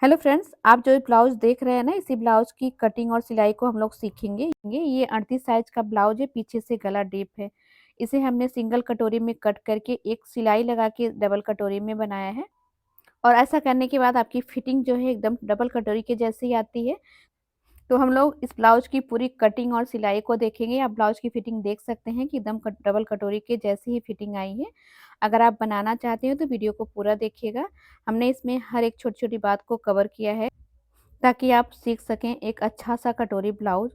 Hello friends, आप जो blouse देख रहे हैं ना, इसी ब्लाउज की कटिंग और सिलाई को हम लोग सीखेंगे। ये 38 साइज का ब्लाउज है, पीछे से गला डीप है। इसे हमने सिंगल कटोरी में कट करके एक सिलाई लगा के डबल कटोरी में बनाया है। और ऐसा करने के बाद आपकी फिटिंग जो है एकदम डबल कटोरी के जैसी आती है। तो हम लोग इस ब्लाउज की पूरी कटिंग और सिलाई को देखेंगे। आप ब्लाउज की फिटिंग देख सकते हैं कि एकदम डबल कटोरी के जैसी ही फिटिंग आई है। अगर आप बनाना चाहते हो तो वीडियो को पूरा देखिएगा। हमने इसमें हर एक छोटी छोटी बात को कवर किया है ताकि आप सीख सकें एक अच्छा सा कटोरी ब्लाउज।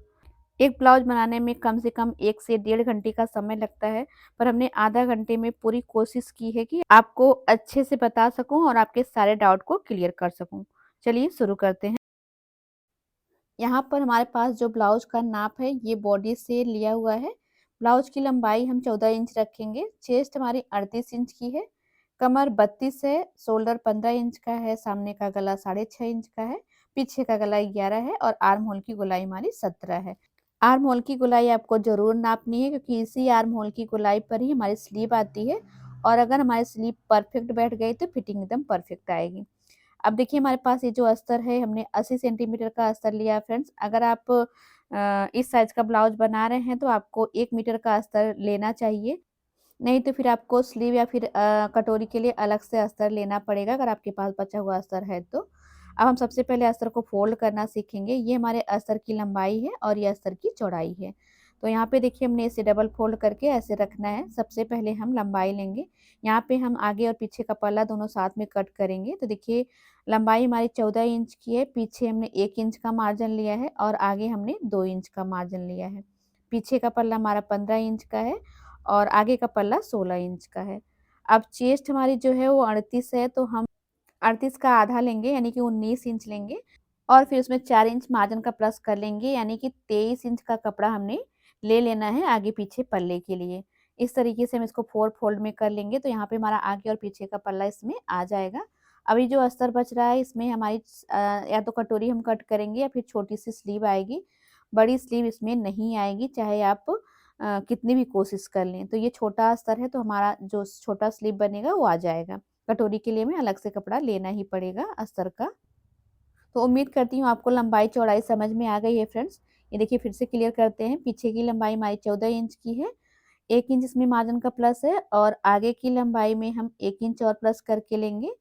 एक ब्लाउज बनाने में कम से कम 1 से डेढ़ घंटे का समय लगता है, पर हमने आधा घंटे में पूरी कोशिश की है कि आपको अच्छे से बता सकूं और आपके सारे डाउट को क्लियर कर सकूं। चलिए शुरू करते हैं। यहाँ पर हमारे पास जो ब्लाउज का नाप है ये बॉडी से लिया हुआ है। ब्लाउज की लंबाई हम 14 इंच रखेंगे। चेस्ट हमारी 38 इंच की है। कमर 32 है। शोल्डर 15 इंच का है। सामने का गला 6.5 इंच का है। पीछे का गला 11 है और आर्म होल की गोलाई हमारी 17 है। आर्म होल की गोलाई आपको जरूर नापनी है, क्योंकि इसी आर्म होल की गोलाई पर ही हमारी स्लीव आती है। और अगर हमारी स्लीव परफेक्ट बैठ गई तो फिटिंग एकदम परफेक्ट आएगी। अब देखिए हमारे पास ये जो अस्तर है, हमने 80 सेंटीमीटर का अस्तर लिया है फ्रेंड्स। अगर आप इस साइज का ब्लाउज बना रहे हैं तो आपको 1 मीटर का अस्तर लेना चाहिए। नहीं तो फिर आपको स्लीव या फिर कटोरी के लिए अलग से अस्तर लेना पड़ेगा, अगर आपके पास बचा हुआ अस्तर है तो। अब हम सबसे पहले अस्तर को फोल्ड करना सीखेंगे। ये हमारे अस्तर की लंबाई है और ये अस्तर की चौड़ाई है। तो यहाँ पे देखिए हमने इसे डबल फोल्ड करके ऐसे रखना है। सबसे पहले हम लंबाई लेंगे। यहाँ पे हम आगे और पीछे का पल्ला दोनों साथ में कट करेंगे। तो देखिए लंबाई हमारी 14 इंच की है। पीछे हमने 1 इंच का मार्जिन लिया है और आगे हमने 2 इंच का मार्जिन लिया है। पीछे का पल्ला हमारा 15 इंच का है और आगे का पल्ला 16 इंच का है। अब चेस्ट हमारी जो है वो 38 है, तो हम 38 का आधा लेंगे यानी कि 19 इंच लेंगे और फिर उसमें 4 इंच मार्जिन का प्लस कर लेंगे, यानी कि 23 इंच का कपड़ा हमने ले लेना है आगे पीछे पल्ले के लिए। इस तरीके से हम इसको 4 फोल्ड में कर लेंगे तो यहाँ पे हमारा आगे और पीछे का पल्ला इसमें आ जाएगा। अभी जो अस्तर बच रहा है इसमें हमारी या तो कटोरी हम कट करेंगे या फिर छोटी सी स्लीव आएगी। बड़ी स्लीव इसमें नहीं आएगी, चाहे आप कितनी भी कोशिश कर लें। तो ये छोटा अस्तर है तो हमारा जो छोटा स्लीव बनेगा वो आ जाएगा। कटोरी के लिए हमें अलग से कपड़ा लेना ही पड़ेगा अस्तर का। तो उम्मीद करती हूँ आपको लंबाई चौड़ाई समझ में आ गई है फ्रेंड्स। ये देखिए फिर से क्लियर करते हैं। पीछे की लंबाई हमारी 14 इंच की है। 1 इंच इसमें मार्जिन का प्लस है और आगे की लंबाई में हम 1 इंच और प्लस करके लेंगे।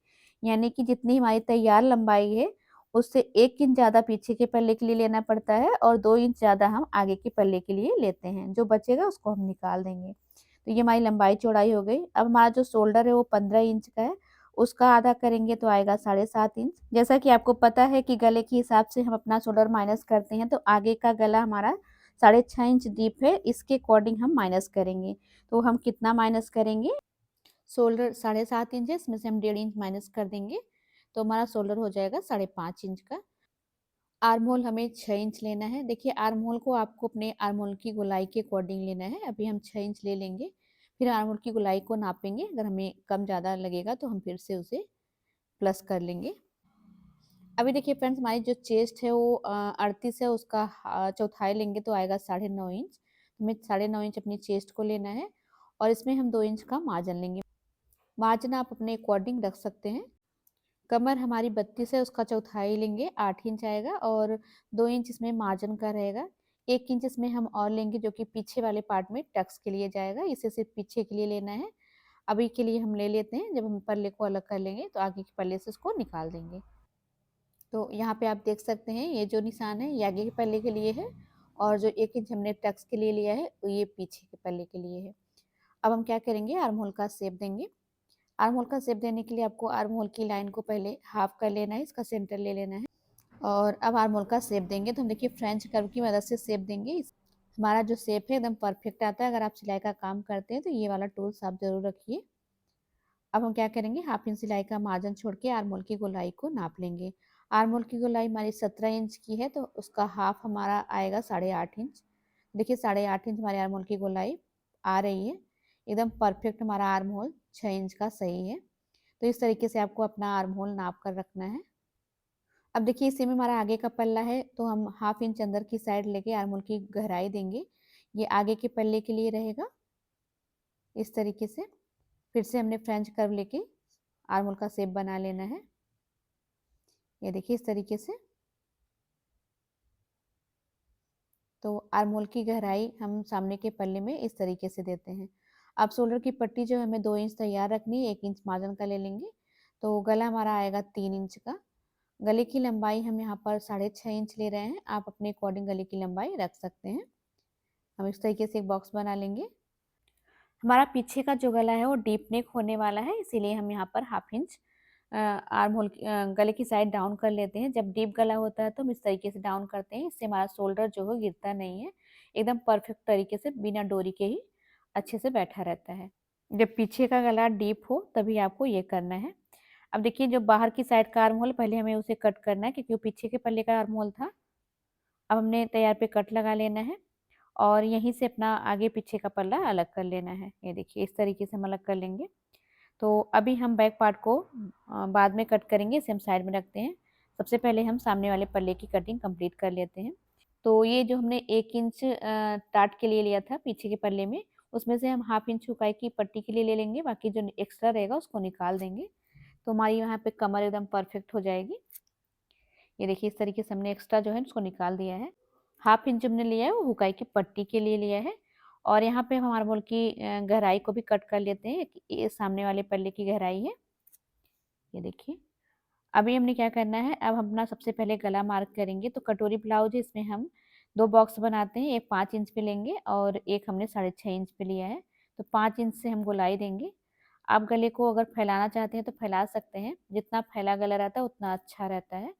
यानी कि जितनी हमारी तैयार लंबाई है उससे 1 इंच ज़्यादा पीछे के पल्ले के लिए लेना पड़ता है और 2 इंच ज़्यादा हम आगे के पल्ले के लिए लेते हैं। जो बचेगा उसको हम निकाल देंगे। तो ये हमारी लंबाई चौड़ाई हो गई। अब हमारा जो शोल्डर है वो 15 इंच का है। उसका आधा करेंगे तो आएगा 7.5 इंच। जैसा कि आपको पता है कि गले के हिसाब से हम अपना शोल्डर माइनस करते हैं, तो आगे का गला हमारा 6.5 इंच डीप है, इसके अकॉर्डिंग हम माइनस करेंगे। तो हम कितना माइनस करेंगे? शोल्डर 7.5 इंच है, इसमें से हम 1.5 इंच माइनस कर देंगे तो हमारा शोल्डर हो जाएगा 5.5 इंच का। आर्म होल हमें 6 इंच लेना है। देखिए आर्म होल को आपको अपने आर्म होल की गोलाई के अकॉर्डिंग लेना है। अभी हम 6 इंच ले लेंगे, फिर आर्म होल की गोलाई को नापेंगे। अगर हमें कम ज़्यादा लगेगा तो हम फिर से उसे प्लस कर लेंगे। अभी देखिए फ्रेंड्स हमारी जो चेस्ट है वो 38 है, उसका चौथाई लेंगे तो आएगा 9.5 इंच। हमें 9.5 इंच अपनी चेस्ट को लेना है और इसमें हम 2 इंच का मार्जिन लेंगे। मार्जिन आप अपने अकॉर्डिंग रख सकते हैं। कमर हमारी 32 है, उसका चौथाई लेंगे 8 इंच आएगा और 2 इंच इसमें मार्जिन का रहेगा। 1 इंच इसमें हम और लेंगे जो कि पीछे वाले पार्ट में टक्स के लिए जाएगा। इसे सिर्फ पीछे के लिए लेना है। अभी के लिए हम ले लेते हैं, जब हम पल्ले को अलग कर लेंगे तो आगे के पल्ले से उसको निकाल देंगे। तो यहाँ पे आप देख सकते हैं ये जो निशान है ये आगे के पल्ले के लिए है और जो 1 इंच हमने टक्स के लिए लिया है वो ये पीछे के पल्ले के लिए है। अब हम क्या करेंगे, आर्म होल का शेप देंगे। आर्म होल का शेप देने के लिए आपको आर्म होल की लाइन को पहले हाफ कर लेना है, इसका सेंटर ले लेना है और अब आर्म होल का शेप देंगे। तो हम देखिए फ्रेंच कर्व की मदद से शेप देंगे। हमारा जो शेप है एकदम परफेक्ट आता है। अगर आप सिलाई का काम करते हैं तो ये वाला टूल्स आप जरूर रखिए। अब हम क्या करेंगे, हाफ इंच सिलाई का मार्जिन छोड़ के आर्म होल की गोलाई को नाप लेंगे। आर्म होल की गोलाई हमारी 17 इंच की है तो उसका हाफ हमारा आएगा 8.5 इंच। देखिए 8.5 इंच हमारे आर्म होल की गोलाई आ रही है। एकदम परफेक्ट हमारा आर्म होल 6 इंच का सही है। तो इस तरीके से आपको अपना आर्म होल नाप कर रखना है। अब देखिए इसी में हमारा आगे का पल्ला है तो हम हाफ इंच अंदर की साइड लेके आर्म होल की गहराई देंगे। ये आगे के पल्ले के लिए रहेगा। इस तरीके से फिर से हमने फ्रेंच कर्व लेके आर्म होल का शेप बना लेना है। ये देखिए इस तरीके से। तो आर्महोल की गहराई हम सामने के पल्ले में इस तरीके से देते हैं। अब शोल्डर की पट्टी जो हमें 2 इंच तैयार रखनी है, 1 इंच मार्जिन का ले लेंगे। तो गला हमारा आएगा 3 इंच का। गले की लंबाई हम यहाँ पर 6.5 इंच ले रहे हैं। आप अपने अकॉर्डिंग गले की लंबाई रख सकते हैं। हम इस तरीके से एक बॉक्स बना लेंगे। हमारा पीछे का जो गला है वो डीप नेक होने वाला है, इसीलिए हम यहाँ पर हाफ इंच आर्म होल गले की साइड डाउन कर लेते हैं। जब डीप गला होता है तो हम इस तरीके से डाउन करते हैं, इससे हमारा शोल्डर जो है गिरता नहीं है, एकदम परफेक्ट तरीके से बिना डोरी के ही अच्छे से बैठा रहता है। जब पीछे का गला डीप हो तभी आपको ये करना है। अब देखिए जो बाहर की साइड का आर्म होल पहले हमें उसे कट करना है, क्योंकि वो पीछे के पल्ले का आर्म होल था। अब हमने तैयार पे कट लगा लेना है और यहीं से अपना आगे पीछे का पल्ला अलग कर लेना है। ये देखिए इस तरीके से हम अलग कर लेंगे। तो अभी हम बैक पार्ट को बाद में कट करेंगे, इसे हम साइड में रखते हैं। सबसे पहले हम सामने वाले पल्ले की कटिंग कंप्लीट कर लेते हैं। तो ये जो हमने 1 इंच टाट के लिए लिया था पीछे के पल्ले में, उसमें से हम हाफ इंच हुकाई की पट्टी के लिए ले लेंगे, बाकी जो एक्स्ट्रा रहेगा उसको निकाल देंगे। तो हमारी यहाँ पे कमर एकदम परफेक्ट हो जाएगी। ये देखिए इस तरीके से हमने एक्स्ट्रा जो है उसको निकाल दिया है। हाफ इंच हमने लिया है वो हुकाई की पट्टी के लिए लिया है। और यहाँ पे हम आर्महोल की गहराई को भी कट कर लेते हैं। ये सामने वाले पल्ले की गहराई है, ये देखिए। अभी हमने क्या करना है, अब हम अपना सबसे पहले गला मार्क करेंगे। तो कटोरी ब्लाउज है, इसमें हम 2 बॉक्स बनाते हैं, एक 5 इंच पे लेंगे और एक हमने 6.5 इंच पे लिया है। तो 5 इंच से हम गोलाई देंगे। आप गले को अगर फैलाना चाहते हैं तो फैला सकते हैं, जितना फैला गला रहता है उतना अच्छा रहता है,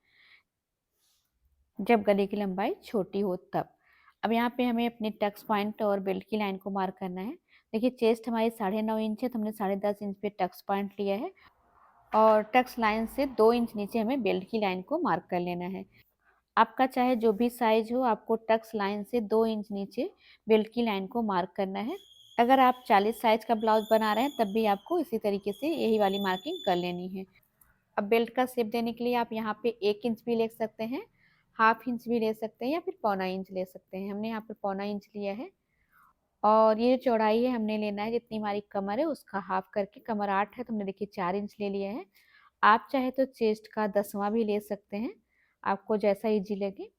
जब गले की लंबाई छोटी हो तब। अब यहाँ पे हमें अपने टक्स पॉइंट और बेल्ट की लाइन को मार्क करना है। देखिए चेस्ट हमारी 9.5 इंच है, तो हमने 10.5 इंच पे टक्स पॉइंट लिया है और टक्स लाइन से 2 इंच नीचे हमें बेल्ट की लाइन को मार्क कर लेना है। आपका चाहे जो भी साइज हो, आपको टक्स लाइन से 2 इंच नीचे बेल्ट की लाइन को मार्क करना है। अगर आप 40 साइज का ब्लाउज बना रहे हैं तब भी आपको इसी तरीके से यही वाली मार्किंग कर लेनी है। अब बेल्ट का शेप देने के लिए आप यहाँ पे 1 इंच भी ले सकते हैं, हाफ इंच भी ले सकते हैं या फिर पौना इंच ले सकते हैं। हमने यहाँ पर पौना इंच लिया है। और ये जो चौड़ाई है हमने लेना है जितनी हमारी कमर है उसका हाफ करके। कमर 8 है तो हमने देखिए 4 इंच ले लिया है। आप चाहे तो चेस्ट का 10वां भी ले सकते हैं, आपको जैसा ईजी लगे।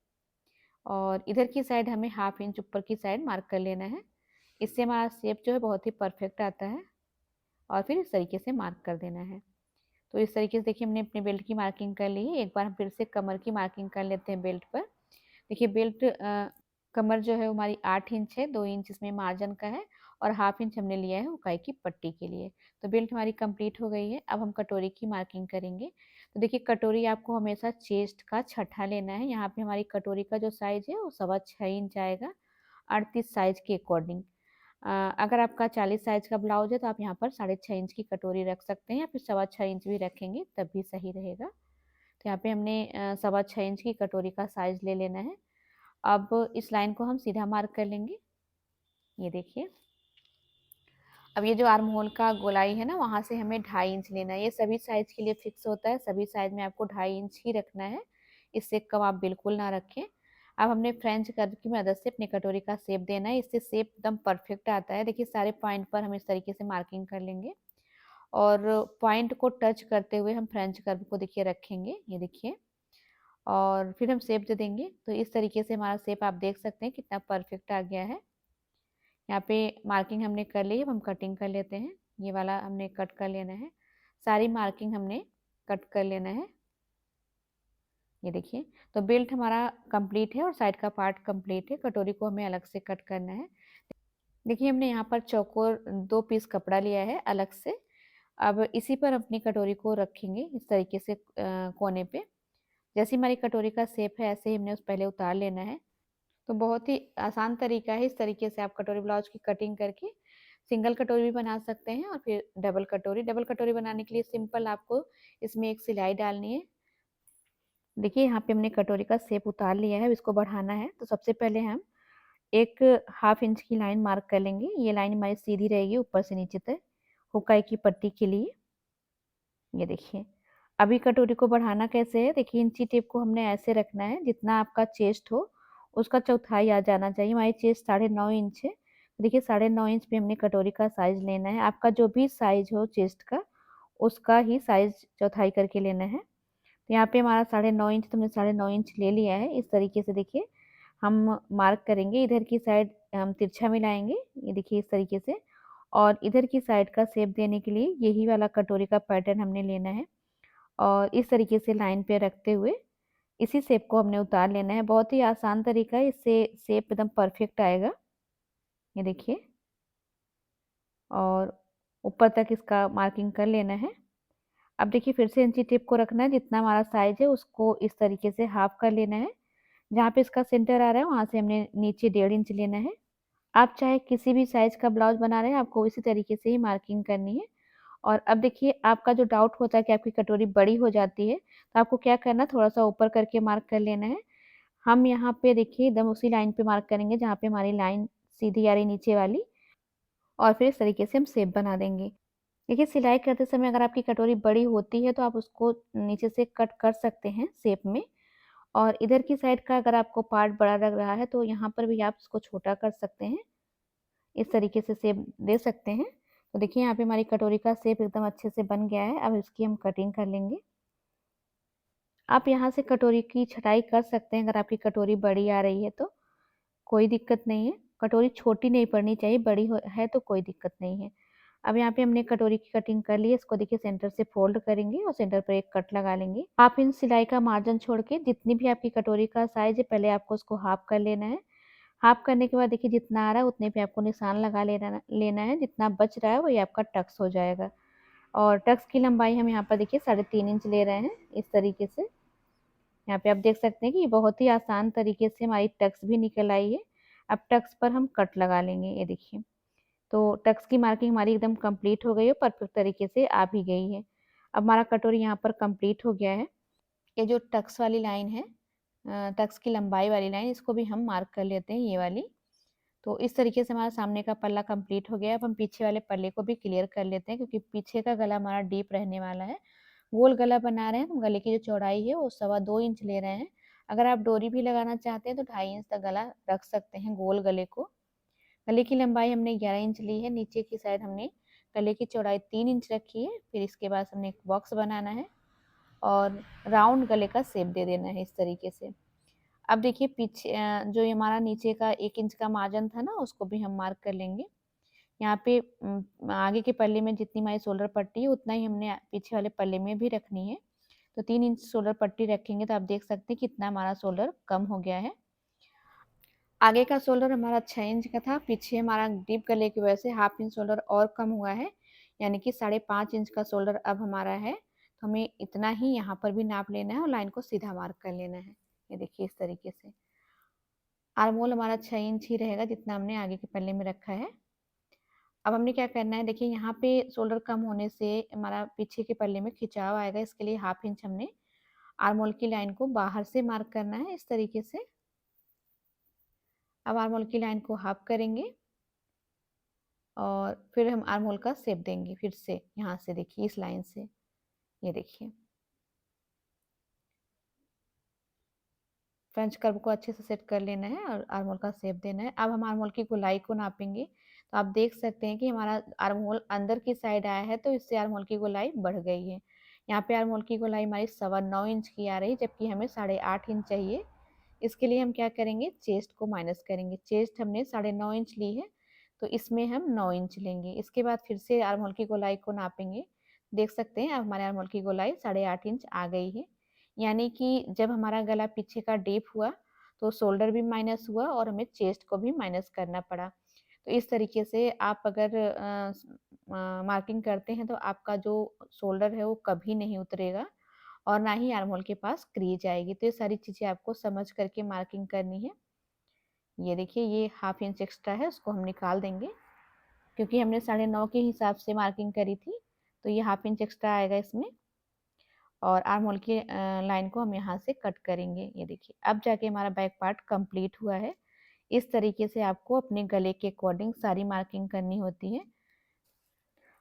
और इधर की साइड हमें हाफ इंच ऊपर की साइड मार्क कर लेना है, इससे हमारा शेप जो है बहुत ही परफेक्ट आता है। और फिर इस तरीके से मार्क कर देना है। तो इस तरीके से देखिए हमने अपने बेल्ट की मार्किंग कर ली है। एक बार हम फिर से कमर की मार्किंग कर लेते हैं बेल्ट पर। देखिए बेल्ट कमर जो है हमारी 8 इंच है, 2 इंच इसमें मार्जिन का है और हाफ इंच हमने लिया है उकाई की पट्टी के लिए। तो बेल्ट हमारी कंप्लीट हो गई है। अब हम कटोरी की मार्किंग करेंगे। तो देखिए कटोरी आपको हमेशा चेस्ट का छठा लेना है। यहाँ पे हमारी कटोरी का जो साइज है वो 6.25 इंच आएगा, 38 साइज के अकॉर्डिंग। अगर आपका 40 साइज का ब्लाउज है तो आप यहाँ पर 6.5 इंच की कटोरी रख सकते हैं या फिर 6.25 इंच भी रखेंगे तब भी सही रहेगा। तो यहाँ पे हमने 6.25 इंच की कटोरी का साइज ले लेना है। अब इस लाइन को हम सीधा मार्क कर लेंगे, ये देखिए। अब ये जो आर्म होल का गोलाई है ना, वहाँ से हमें 2.5 इंच लेना है। ये सभी साइज के लिए फिक्स होता है, सभी साइज में आपको 2.5 इंच ही रखना है, इससे कम आप बिल्कुल ना रखें। अब हमने फ्रेंच कर्व की मदद से अपनी कटोरी का शेप देना है, इससे शेप एकदम परफेक्ट आता है। देखिए सारे पॉइंट पर हम इस तरीके से मार्किंग कर लेंगे और पॉइंट को टच करते हुए हम फ्रेंच कर्व को देखिए रखेंगे, ये देखिए। और फिर हम शेप दे देंगे। तो इस तरीके से हमारा शेप आप देख सकते हैं कितना परफेक्ट आ गया है। यहाँ पे मार्किंग हमने कर ली है, अब हम कटिंग कर लेते हैं। ये वाला हमने कट कर लेना है, सारी मार्किंग हमने कट कर लेना है, ये देखिए। तो बेल्ट हमारा कंप्लीट है और साइड का पार्ट कंप्लीट है। कटोरी को हमें अलग से कट करना है। देखिए हमने यहाँ पर चौकोर 2 पीस कपड़ा लिया है अलग से। अब इसी पर अपनी कटोरी को रखेंगे इस तरीके से कोने पे। जैसी हमारी कटोरी का शेप है ऐसे ही हमने उस पहले उतार लेना है। तो बहुत ही आसान तरीका है, इस तरीके से आप कटोरी ब्लाउज की कटिंग करके सिंगल कटोरी भी बना सकते हैं और फिर डबल कटोरी बनाने के लिए सिंपल आपको इसमें एक सिलाई डालनी है। देखिए यहाँ पे हमने कटोरी का शेप उतार लिया है, अब इसको बढ़ाना है। तो सबसे पहले हम एक हाफ इंच की लाइन मार्क कर लेंगे। ये लाइन हमारी सीधी रहेगी ऊपर से नीचे तक हुकाई की पट्टी के लिए, ये देखिए। अभी कटोरी को बढ़ाना कैसे है, देखिए इंची टेप को हमने ऐसे रखना है जितना आपका चेस्ट हो उसका चौथाई आ जाना चाहिए। हमारी चेस्ट 9.5 इंच है, देखिए 9.5 इंच पे हमने कटोरी का साइज लेना है। आपका जो भी साइज हो चेस्ट का उसका ही साइज चौथाई करके लेना है। तो यहाँ पे हमारा 9.5 इंच, तो हमने 9.5 इंच ले लिया है। इस तरीके से देखिए हम मार्क करेंगे। इधर की साइड हम तिरछा मिलाएंगे, ये देखिए इस तरीके से। और इधर की साइड का शेप देने के लिए यही वाला कटोरी का पैटर्न हमने लेना है और इस तरीके से लाइन पे रखते हुए इसी शेप को हमने उतार लेना है। बहुत ही आसान तरीका है, इससे शेप एकदम परफेक्ट आएगा। ये देखिए, और ऊपर तक इसका मार्किंग कर लेना है। अब देखिए फिर से इंची टेप को रखना है, जितना हमारा साइज है उसको इस तरीके से हाफ कर लेना है। जहाँ पे इसका सेंटर आ रहा है वहाँ से हमने नीचे 1.5 इंच लेना है। आप चाहे किसी भी साइज का ब्लाउज बना रहे हैं, आपको इसी तरीके से ही मार्किंग करनी है। और अब देखिए आपका जो डाउट होता है कि आपकी कटोरी बड़ी हो जाती है, तो आपको क्या करना है, थोड़ा-सा ऊपर करके मार्क कर लेना है। हम यहाँ पे देखिए एकदम उसी लाइन पे मार्क करेंगे जहाँ पे हमारी लाइन सीधी आ रही नीचे वाली, और फिर इस तरीके से हम शेप बना देंगे। देखिए सिलाई करते समय अगर आपकी कटोरी बड़ी होती है तो आप उसको नीचे से कट कर सकते हैं शेप में, और इधर की साइड का अगर आपको पार्ट बड़ा लग रहा है तो यहाँ पर भी आप इसको छोटा कर सकते हैं। इस तरीके से शेप दे सकते हैं। तो देखिए यहाँ पे हमारी कटोरी का शेप एकदम अच्छे से बन गया है। अब इसकी हम कटिंग कर लेंगे। आप यहाँ से कटोरी की छँटाई कर सकते हैं अगर आपकी कटोरी बड़ी आ रही है तो, कोई दिक्कत नहीं है। कटोरी छोटी नहीं पड़नी चाहिए, बड़ी हो है तो कोई दिक्कत नहीं है। अब यहाँ पे हमने कटोरी की कटिंग कर ली है, इसको देखिए सेंटर से फोल्ड करेंगे और सेंटर पर एक कट लगा लेंगे। हाफ इंच सिलाई का मार्जिन छोड़ के जितनी भी आपकी कटोरी का साइज़ है पहले आपको उसको हाफ कर लेना है। हाफ करने के बाद देखिए जितना आ रहा है उतने पे आपको निशान लगा लेना है, जितना बच रहा है वही आपका टक्स हो जाएगा। और टक्स की लंबाई हम यहाँ पर देखिए 3.5 इंच ले रहे हैं इस तरीके से। यहाँ पे आप देख सकते हैं कि बहुत ही आसान तरीके से हमारी टक्स भी निकल आई है। अब टक्स पर हम कट लगा लेंगे, ये देखिए। तो टक्स की मार्किंग हमारी एकदम कंप्लीट हो गई है, परफेक्ट तरीके से आ भी गई है। अब हमारा कटोरी यहाँ पर कंप्लीट हो गया है। ये जो टक्स वाली लाइन है, टक्स की लंबाई वाली लाइन, इसको भी हम मार्क कर लेते हैं, ये वाली। तो इस तरीके से हमारा सामने का पल्ला कंप्लीट हो गया है। अब हम पीछे वाले पल्ले को भी क्लियर कर लेते हैं क्योंकि पीछे का गला हमारा डीप रहने वाला है। गोल गला बना रहे हैं, तो गले की जो चौड़ाई है वो 2.25 इंच ले रहे हैं। अगर आप डोरी भी लगाना चाहते हैं तो 2.5 इंच तक गला रख सकते हैं गोल गले को। गले की लंबाई हमने 11 इंच ली है, नीचे की साइड हमने गले की चौड़ाई 3 इंच रखी है। फिर इसके बाद हमने एक बॉक्स बनाना है और राउंड गले का शेप दे देना है इस तरीके से। अब देखिए पीछे जो ये हमारा नीचे का 1 इंच का मार्जिन था ना, उसको भी हम मार्क कर लेंगे। यहाँ पे आगे के पल्ले में जितनी हमारी शोल्डर पट्टी है उतना ही हमने पीछे वाले पल्ले में भी रखनी है। तो 3 इंच शोल्डर पट्टी रखेंगे तो आप देख सकते हैं कितना हमारा शोल्डर कम हो गया है। आगे का शोल्डर हमारा 6 इंच का था, पीछे हमारा डीप गले की वजह से हाफ इंच शोल्डर और कम हुआ है, यानी कि 5.5 इंच का शोल्डर अब हमारा है। तो हमें इतना ही यहाँ पर भी नाप लेना है और लाइन को सीधा मार्क कर लेना है। ये देखिए इस तरीके से। आर्मोल हमारा 6 इंच ही रहेगा जितना हमने आगे के पल्ले में रखा है। अब हमने क्या करना है, देखिए यहाँ पे शोल्डर कम होने से हमारा पीछे के पल्ले में खिंचाव आएगा, इसके लिए हाफ इंच हमने आर्मोल की लाइन को बाहर से मार्क करना है इस तरीके से। अब आर्मोल की लाइन को हाफ करेंगे और फिर हम आर्महोल का शेप देंगे फिर से यहाँ से, देखिए इस लाइन से। ये देखिए फ्रेंच कर्व को अच्छे से सेट कर लेना है और आर्महोल का शेप देना है। अब हम आर्महोल की गोलाई को नापेंगे, तो आप देख सकते हैं कि हमारा आर्महोल अंदर की साइड आया है तो इससे आर्महोल की गोलाई बढ़ गई है। यहाँ पे आर्महोल की गोलाई हमारी 9.25 इंच की आ रही है, जबकि हमें 8.5 इंच चाहिए। इसके लिए हम क्या करेंगे, चेस्ट को माइनस करेंगे। चेस्ट हमने 9.5 इंच ली है, तो इसमें हम 9 इंच लेंगे। इसके बाद फिर से आर्महोल की गोलाई को नापेंगे। देख सकते हैं अब हमारे आर्महोल की गोलाई 8.5 इंच आ गई है। यानी कि जब हमारा गला पीछे का डीप हुआ तो शोल्डर भी माइनस हुआ और हमें चेस्ट को भी माइनस करना पड़ा। तो इस तरीके से आप अगर मार्किंग करते हैं तो आपका जो शोल्डर है वो कभी नहीं उतरेगा और ना ही आर्महोल के पास क्रीज आएगी। तो ये सारी चीज़ें आपको समझ करके मार्किंग करनी है। ये देखिए ये हाफ इंच एक्स्ट्रा है, उसको हम निकाल देंगे क्योंकि हमने 9.5 के हिसाब से मार्किंग करी थी, तो ये हाफ इंच एक्स्ट्रा आएगा इसमें। और आर्म होल की लाइन को हम यहाँ से कट करेंगे। ये देखिए अब जाके हमारा बैक पार्ट कंप्लीट हुआ है। इस तरीके से आपको अपने गले के अकॉर्डिंग सारी मार्किंग करनी होती है।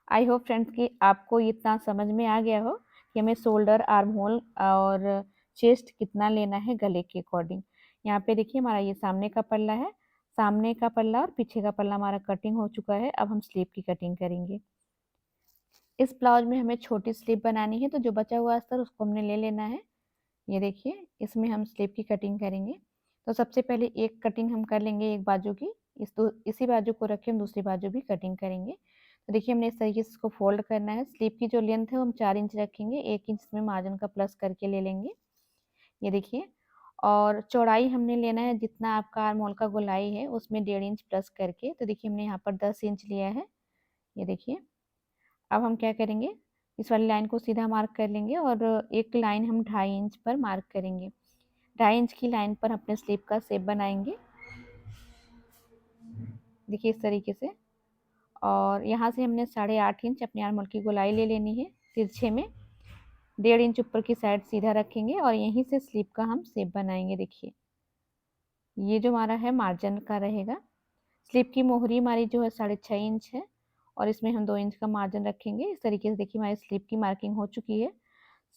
आई होप फ्रेंड्स कि आपको इतना समझ में आ गया हो कि हमें शोल्डर, आर्म होल और चेस्ट कितना लेना है गले के अकॉर्डिंग। यहाँ पे देखिए हमारा ये सामने का पल्ला है, सामने का पल्ला और पीछे का पल्ला हमारा कटिंग हो चुका है। अब हम स्लीव की कटिंग करेंगे। इस ब्लाउज में हमें छोटी स्लीव बनानी है, तो जो बचा हुआ अस्तर उसको हमने ले लेना है। ये देखिए, इसमें हम स्लीव की कटिंग करेंगे। तो सबसे पहले एक कटिंग हम कर लेंगे एक बाजू की, इसी बाजू को रख के हम दूसरी बाजू भी कटिंग करेंगे। तो देखिए हमने इस तरीके से इसको फ़ोल्ड करना है। स्लीव की जो लेंथ है वो हम 4 इंच रखेंगे, 1 इंच इसमें मार्जिन का प्लस करके ले लेंगे। ये देखिए, और चौड़ाई हमने लेना है जितना आपका आर्म होल का गोलाई है उसमें 1.5 इंच प्लस करके। तो देखिए हमने यहाँ पर 10 इंच लिया है। ये देखिए, अब हम क्या करेंगे, इस वाली लाइन को सीधा मार्क कर लेंगे और एक लाइन हम 2.5 इंच पर मार्क करेंगे। 2.5 इंच की लाइन पर अपने स्लीव का शेप बनाएंगे, देखिए इस तरीके से। और यहाँ से हमने 8.5 इंच अपने आर्म होल की गोलाई ले लेनी है तिरछे में। 1.5 इंच ऊपर की साइड सीधा रखेंगे और यहीं से स्लीव का हम शेप बनाएंगे। देखिए ये जो हमारा है मार्जिन का रहेगा। स्लीव की मोहरी हमारी जो है 6.5 इंच है और इसमें हम 2 इंच का मार्जिन रखेंगे। इस तरीके से देखिए हमारी स्लीव की मार्किंग हो चुकी है।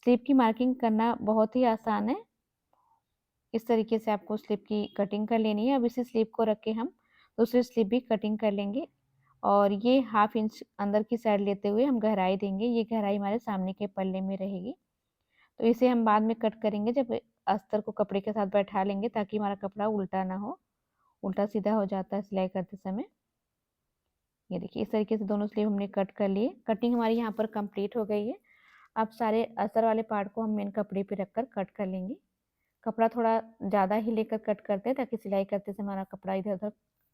स्लीव की मार्किंग करना बहुत ही आसान है। इस तरीके से आपको स्लीव की कटिंग कर लेनी है। अब इसी स्लीव को रख के हम दूसरी स्लीव भी कटिंग कर लेंगे और ये 1/2 इंच अंदर की साइड लेते हुए हम गहराई देंगे। ये गहराई हमारे सामने के पल्ले में रहेगी। तो इसे हम बाद में कट करेंगे जब अस्तर को कपड़े के साथ बैठा लेंगे, ताकि हमारा कपड़ा उल्टा ना हो। उल्टा सीधा हो जाता है सिलाई करते समय। ये देखिए इस तरीके से दोनों स्लीव हमने कट कर लिए। कटिंग हमारी यहाँ पर कंप्लीट हो गई है। अब सारे अस्तर वाले पार्ट को हम मेन कपड़े पे रखकर कट कर लेंगे। कपड़ा थोड़ा ज़्यादा ही लेकर कट करते हैं ताकि सिलाई करते समय हमारा कपड़ा इधर-उधर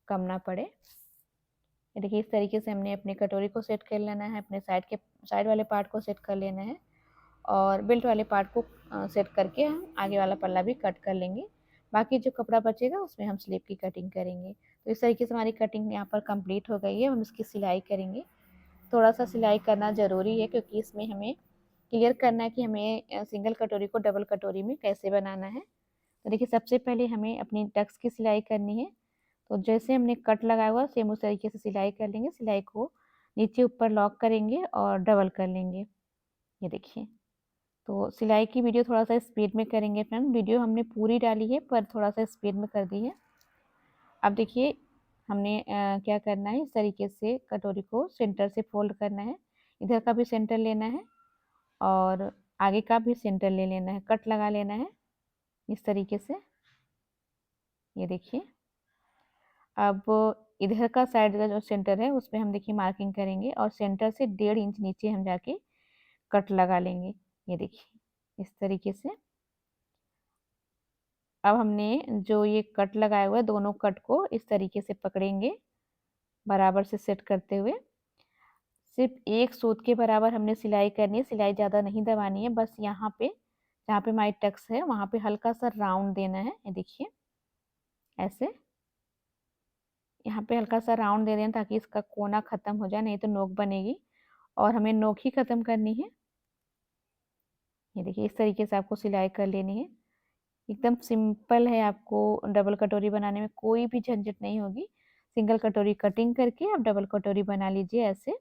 कम ना पड़े। ये देखिए इस तरीके से हमने अपनी कटोरी को सेट कर लेना है, अपने साइड वाले पार्ट को सेट कर लेना है और बेल्ट वाले पार्ट को सेट करके हम आगे वाला पल्ला भी कट कर लेंगे। बाकी जो कपड़ा बचेगा उसमें हम स्लीव की कटिंग करेंगे। तो इस तरीके से हमारी कटिंग यहाँ पर कंप्लीट हो गई है। हम इसकी सिलाई करेंगे। थोड़ा-सा सिलाई करना ज़रूरी है क्योंकि इसमें हमें क्लियर करना है कि हमें सिंगल कटोरी को डबल कटोरी में कैसे बनाना है। तो देखिए सबसे पहले हमें अपनी टक्स की सिलाई करनी है। तो जैसे हमने कट लगाया हुआ सेम उस तरीके से सिलाई कर लेंगे। सिलाई को नीचे ऊपर लॉक करेंगे और डबल कर लेंगे। ये देखिए, तो सिलाई की वीडियो थोड़ा-सा स्पीड में करेंगे फ्रेंड। वीडियो हमने पूरी डाली है पर थोड़ा-सा स्पीड में कर दी है। अब देखिए हमने क्या करना है, इस तरीके से कटोरी को सेंटर से फोल्ड करना है। इधर का भी सेंटर लेना है और आगे का भी सेंटर ले लेना है, कट लगा लेना है इस तरीके से। ये देखिए, अब इधर का साइड का जो सेंटर है उसमें हम देखिए मार्किंग करेंगे और सेंटर से 1.5 इंच नीचे हम जाके कट लगा लेंगे। ये देखिए इस तरीके से। अब हमने जो ये कट लगाया हुआ है दोनों कट को इस तरीके से पकड़ेंगे, बराबर से सेट करते हुए। सिर्फ एक सूत के बराबर हमने सिलाई करनी है, सिलाई ज़्यादा नहीं दबानी है। बस यहाँ पे जहाँ पे हमारी टक्स है वहाँ पे हल्का सा राउंड देना है। ये देखिए ऐसे यहाँ पे हल्का सा राउंड दे दें ताकि इसका कोना खत्म हो जाए, नहीं तो नोक बनेगी और हमें नोक ही खत्म करनी है। ये देखिए इस तरीके से आपको सिलाई कर लेनी है। एकदम सिंपल है, आपको डबल कटोरी बनाने में कोई भी झंझट नहीं होगी। सिंगल कटोरी कटिंग करके आप डबल कटोरी बना लीजिए ऐसे,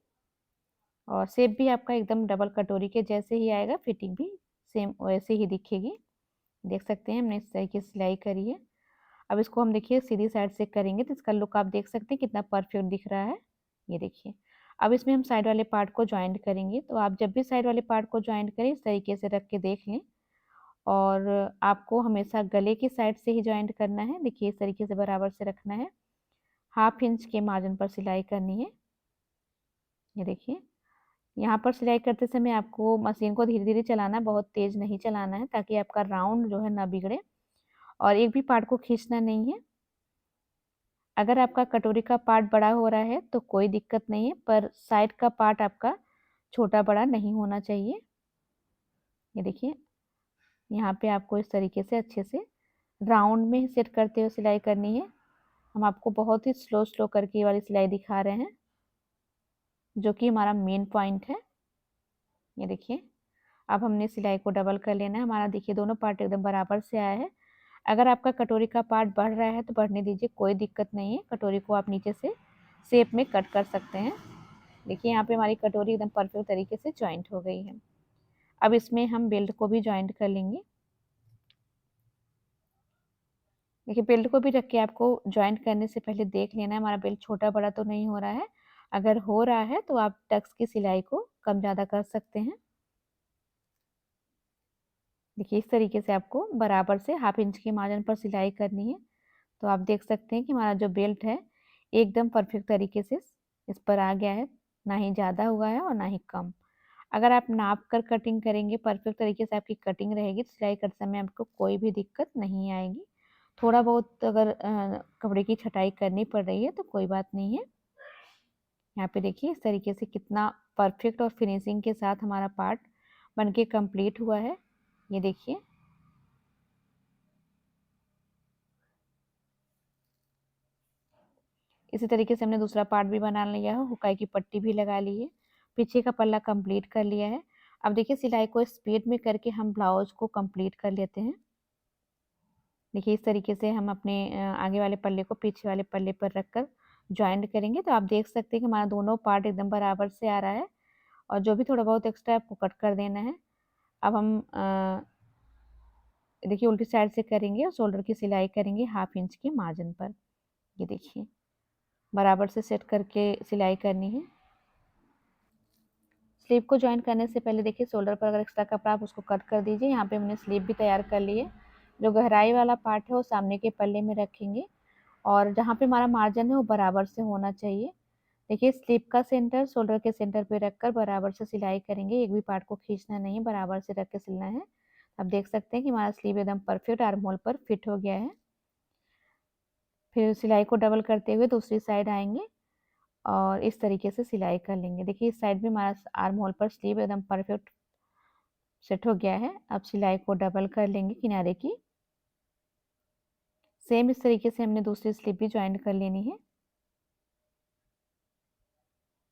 और शेप भी आपका एकदम डबल कटोरी के जैसे ही आएगा, फिटिंग भी सेम वैसे ही दिखेगी। देख सकते हैं हमने इस तरीके से सिलाई करी है। अब इसको हम देखिए सीधी साइड से करेंगे तो इसका लुक आप देख सकते हैं कितना परफेक्ट दिख रहा है। ये देखिए, अब इसमें हम साइड वाले पार्ट को जॉइंट करेंगे। तो आप जब भी साइड वाले पार्ट को जॉइंट करें इस तरीके से रख के देख लें और आपको हमेशा गले की साइड से ही जॉइंट करना है। देखिए इस तरीके से बराबर से रखना है। 1/2 इंच के मार्जिन पर सिलाई करनी है। ये देखिए, यहाँ पर सिलाई करते समय आपको मशीन को धीरे-धीरे चलाना है, बहुत तेज़ नहीं चलाना है ताकि आपका राउंड जो है ना बिगड़े और एक भी पार्ट को खींचना नहीं है। अगर आपका कटोरी का पार्ट बड़ा हो रहा है तो कोई दिक्कत नहीं है, पर साइड का पार्ट आपका छोटा-बड़ा नहीं होना चाहिए। ये देखिए, यहाँ पे आपको इस तरीके से अच्छे से राउंड में ही सेट करते हुए सिलाई करनी है। हम आपको बहुत ही स्लो करके ये वाली सिलाई दिखा रहे हैं, जो कि हमारा मेन पॉइंट है। ये देखिए, अब हमने सिलाई को डबल कर लेना है। हमारा देखिए दोनों पार्ट एकदम बराबर से आया है। अगर आपका कटोरी का पार्ट बढ़ रहा है तो बढ़ने दीजिए, कोई दिक्कत नहीं है। कटोरी को आप नीचे से शेप में कट कर सकते हैं। देखिए यहाँ पे हमारी कटोरी एकदम परफेक्ट तरीके से जॉइंट हो गई है। अब इसमें हम बेल्ट को भी जॉइंट कर लेंगे। देखिए बेल्ट को भी रख के आपको जॉइंट करने से पहले देख लेना है हमारा बेल्ट छोटा बड़ा तो नहीं हो रहा है। अगर हो रहा है तो आप टक्स की सिलाई को कम ज़्यादा कर सकते हैं। देखिए इस तरीके से आपको बराबर से हाफ इंच के मार्जिन पर सिलाई करनी है। तो आप देख सकते हैं कि हमारा जो बेल्ट है एकदम परफेक्ट तरीके से इस पर आ गया है, ना ही ज़्यादा हुआ है और ना ही कम। अगर आप नाप कर कटिंग करेंगे, परफेक्ट तरीके से आपकी कटिंग रहेगी तो सिलाई करते समय आपको कोई भी दिक्कत नहीं आएगी। थोड़ा बहुत अगर कपड़े की छटाई करनी पड़ रही है तो कोई बात नहीं है। यहाँ पे देखिए इस तरीके से कितना परफेक्ट और फिनिशिंग के साथ हमारा पार्ट बनके कंप्लीट हुआ है। ये देखिए। इसी तरीके से हमने दूसरा पार्ट भी बना लिया है, हुकाई की पट्टी भी लगा ली है, पीछे का पल्ला कंप्लीट कर लिया है। अब देखिए सिलाई को स्पीड में करके हम ब्लाउज को कंप्लीट कर लेते हैं। देखिए इस तरीके से हम अपने आगे वाले पल्ले को पीछे वाले पल्ले पर रखकर जॉइंट करेंगे तो आप देख सकते हैं कि हमारा दोनों पार्ट एकदम बराबर से आ रहा है और जो भी थोड़ा बहुत एक्स्ट्रा आपको कट कर देना है। अब हम देखिए उल्टी साइड से करेंगे और शोल्डर की सिलाई करेंगे हाफ इंच के मार्जिन पर। ये देखिए बराबर से सेट करके सिलाई करनी है। स्लीव को जॉइन करने से पहले देखिए शोल्डर पर अगर एक्स्ट्रा कपड़ा आप उसको कट कर दीजिए। यहाँ पे हमने स्लीव भी तैयार कर ली है। जो गहराई वाला पार्ट है वो सामने के पल्ले में रखेंगे और जहाँ पे हमारा मार्जिन है वो बराबर से होना चाहिए। देखिए स्लीव का सेंटर शोल्डर के सेंटर पे रखकर बराबर से सिलाई करेंगे। एक भी पार्ट को खींचना नहीं, बराबर से रख के सिलना है। आप देख सकते हैं कि हमारा स्लीव एकदम परफेक्ट आर्म होल पर फिट हो गया है। फिर सिलाई को डबल करते हुए दूसरी साइड आएंगे और इस तरीके से सिलाई कर लेंगे। देखिए इस साइड भी हमारा आर्म होल पर स्लीव एकदम परफेक्ट सेट हो गया है। अब सिलाई को डबल कर लेंगे किनारे की। सेम इस तरीके से हमने दूसरी स्लीव भी ज्वाइन कर लेनी है।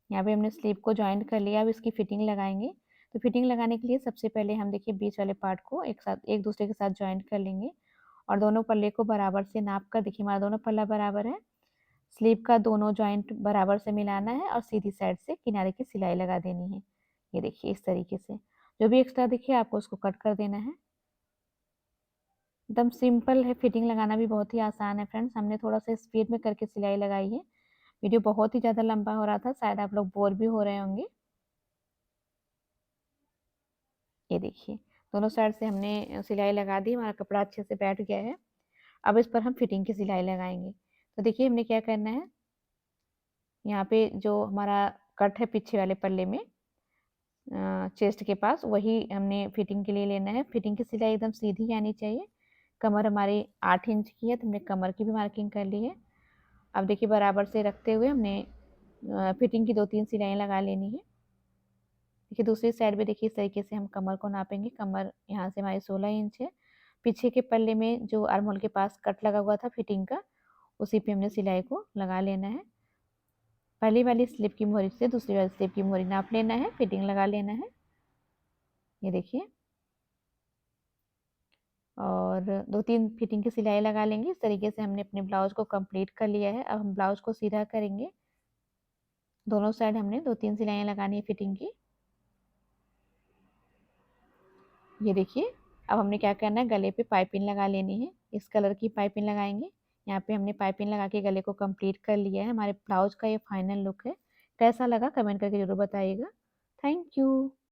यहाँ पे हमने स्लीव को ज्वाइन कर लिया। अब इसकी फिटिंग लगाएंगे। तो फिटिंग लगाने के लिए सबसे पहले हम देखिए बीच वाले पार्ट को एक दूसरे के साथ ज्वाइन कर लेंगे और दोनों पल्ले को बराबर से नाप कर देखिए हमारा दोनों पल्ला बराबर है। स्लीव का दोनों जॉइंट बराबर से मिलाना है और सीधी साइड से किनारे की सिलाई लगा देनी है। ये देखिए इस तरीके से जो भी एक्स्ट्रा दिखे आपको उसको कट कर देना है। एकदम सिंपल है, फिटिंग लगाना भी बहुत ही आसान है फ्रेंड्स। हमने थोड़ा सा स्पीड में करके सिलाई लगाई है। वीडियो बहुत ही ज़्यादा लंबा हो रहा था, शायद आप लोग बोर भी हो रहे होंगे। ये देखिए दोनों साइड से हमने सिलाई लगा दी, हमारा कपड़ा अच्छे से बैठ गया है। अब इस पर हम फिटिंग की सिलाई लगाएंगे। तो देखिए हमने क्या करना है, यहाँ पे जो हमारा कट है पीछे वाले पल्ले में चेस्ट के पास, वही हमने फिटिंग के लिए लेना है। फिटिंग की सिलाई एकदम सीधी आनी चाहिए। कमर हमारी 8 इंच की है तो हमने कमर की भी मार्किंग कर ली है। अब देखिए बराबर से रखते हुए हमने फिटिंग की 2-3 सिलाइयाँ लगा लेनी है। देखिए दूसरी साइड भी देखिए इस तरीके से हम कमर को नापेंगे। कमर यहाँ से हमारी 16 इंच है। पीछे के पल्ले में जो आर्म होल के पास कट लगा हुआ था फिटिंग का, उसी पे हमने सिलाई को लगा लेना है। पहली वाली स्लिप की मोहरी से दूसरी वाली स्लिप की मोहरी नाप लेना है, फिटिंग लगा लेना है। ये देखिए और 2-3 फिटिंग की सिलाई लगा लेंगे। इस तरीके से हमने अपने ब्लाउज को कंप्लीट कर लिया है। अब हम ब्लाउज को सीधा करेंगे। दोनों साइड हमने 2-3 सिलाइयाँ लगानी है फिटिंग की। ये देखिए अब हमने क्या करना है, गले पे पाइपिंग लगा लेनी है। इस कलर की पाइपिंग लगाएंगे। यहाँ पे हमने पाइपिंग लगा के गले को कंप्लीट कर लिया है। हमारे ब्लाउज का ये फाइनल लुक है। कैसा लगा कमेंट करके जरूर बताइएगा। Thank you.